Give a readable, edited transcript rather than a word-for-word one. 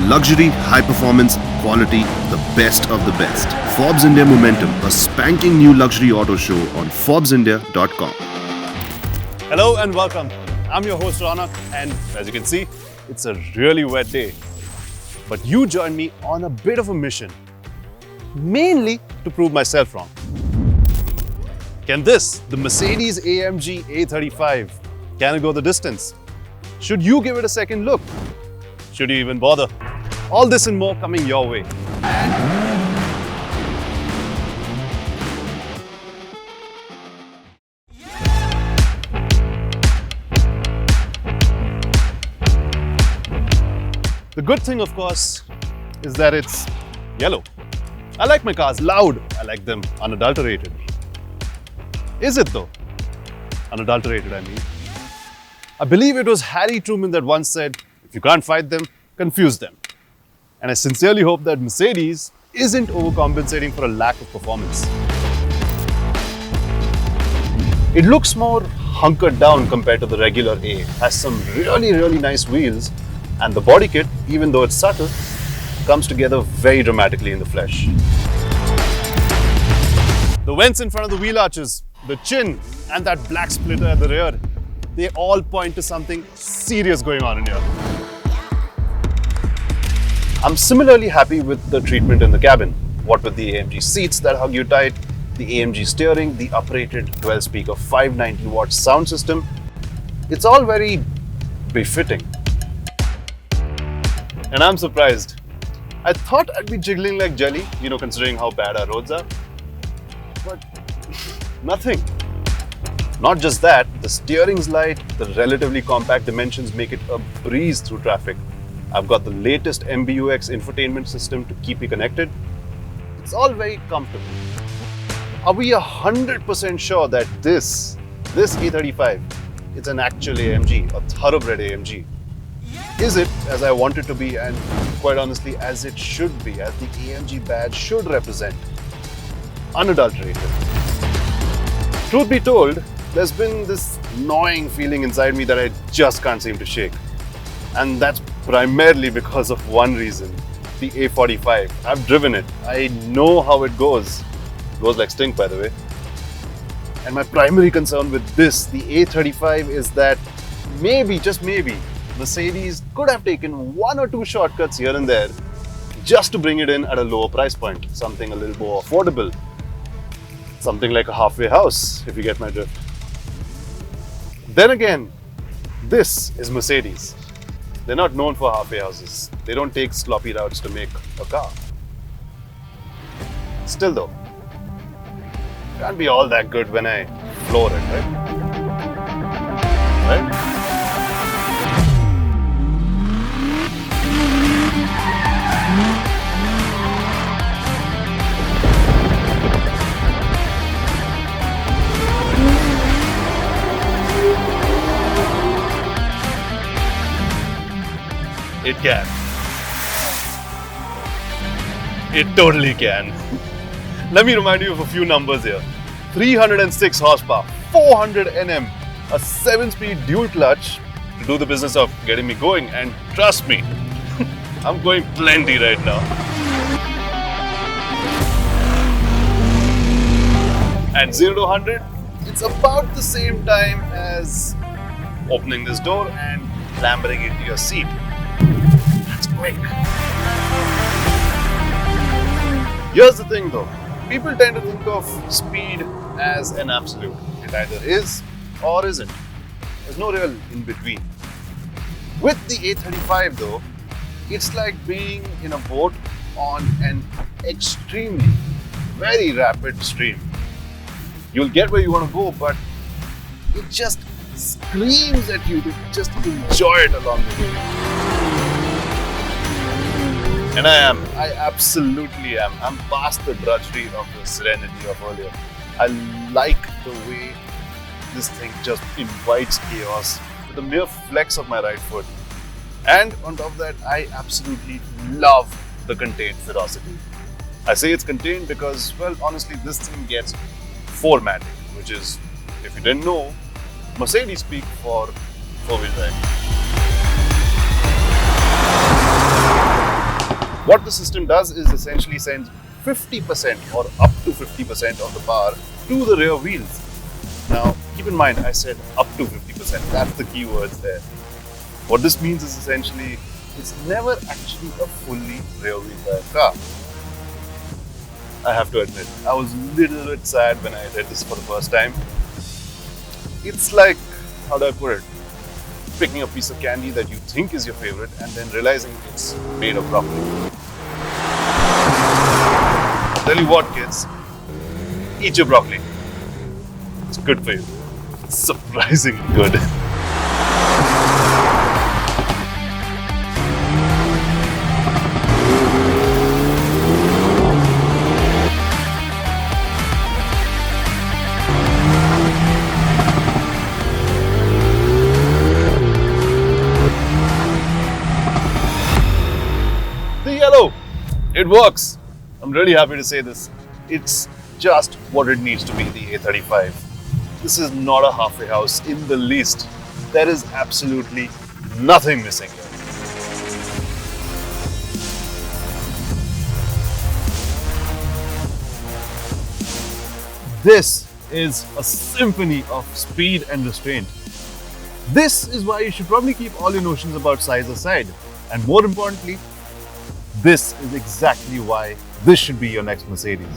Luxury, high performance, quality, the best of the best. Forbes India Momentum, a spanking new luxury auto show on ForbesIndia.com. Hello and welcome. I'm your host Ronak, and as you can see, it's a really wet day. But you joined me on a bit of a mission, mainly to prove myself wrong. Can this, the Mercedes-AMG A35, can it go the distance? Should you give it a second look? Should you even bother? All this and more coming your way. The good thing, of course, is that it's yellow. I like my cars loud. I like them unadulterated. Is it though? Unadulterated, I mean. I believe it was Harry Truman that once said, if you can't fight them, confuse them. And I sincerely hope that Mercedes isn't overcompensating for a lack of performance. It looks more hunkered down compared to the regular A. Has some really nice wheels, and the body kit, even though it's subtle, comes together very dramatically in the flesh. The vents in front of the wheel arches, the chin, and that black splitter at the rear, they all point to something serious going on in here. I'm similarly happy with the treatment in the cabin. What with the AMG seats that hug you tight, the AMG steering, the uprated 12-speaker 590-watt sound system, it's all very befitting. And I'm surprised. I thought I'd be jiggling like jelly, considering how bad our roads are. But nothing. Not just that, the steering's light, the relatively compact dimensions make it a breeze through traffic. I've got the latest MBUX infotainment system to keep me connected. It's all very comfortable. Are we 100% sure that this A35, it's an actual AMG, a thoroughbred AMG? Is it as I want it to be, and quite honestly as it should be, as the AMG badge should represent? Unadulterated. Truth be told, there's been this gnawing feeling inside me that I just can't seem to shake. And that's primarily because of one reason, the A45. I've driven it. I know how it goes. It goes like stink, by the way. And my primary concern with this, the A35, is that maybe, just maybe, Mercedes could have taken one or two shortcuts here and there just to bring it in at a lower price point, something a little more affordable. Something like a halfway house, if you get my drift. Then again, this is Mercedes. They're not known for halfway houses. They don't take sloppy routes to make a car. Still though, can't be all that good when I floor it, right? Right? It can. It totally can. Let me remind you of a few numbers here. 306 horsepower, 400 Nm, a 7-speed dual clutch to do the business of getting me going, and trust me, I'm going plenty right now. And 0 to 100, it's about the same time as opening this door and clambering into your seat. Quick. Here's the thing though, people tend to think of speed as an absolute. It either is or isn't. There's no real in between. With the A35 though, it's like being in a boat on an extremely, very rapid stream. You'll get where you want to go, but it just screams at you to just enjoy it along the way. And I absolutely am. I'm past the drudgery of the serenity of earlier. I like the way this thing just invites chaos with the mere flex of my right foot. And on top of that, I absolutely love the contained ferocity. I say it's contained because, well, honestly, this thing gets 4MATIC, which is, if you didn't know, Mercedes speak for four-wheel drive. What the system does is essentially sends 50% or up to 50% of the power to the rear wheels. Now, keep in mind, I said up to 50%. That's the key words there. What this means is essentially, it's never actually a fully rear-wheel drive car. I have to admit, I was a little bit sad when I read this for the first time. It's like, how do I put it? Picking a piece of candy that you think is your favorite and then realizing it's made of broccoli. I'll tell you what, kids, eat your broccoli. It's good for you. It's surprisingly good. The yellow, it works. I'm really happy to say this. It's just what it needs to be, the A35. This is not a halfway house in the least. There is absolutely nothing missing here. This is a symphony of speed and restraint. This is why you should probably keep all your notions about size aside. And more importantly, this is exactly why this should be your next Mercedes.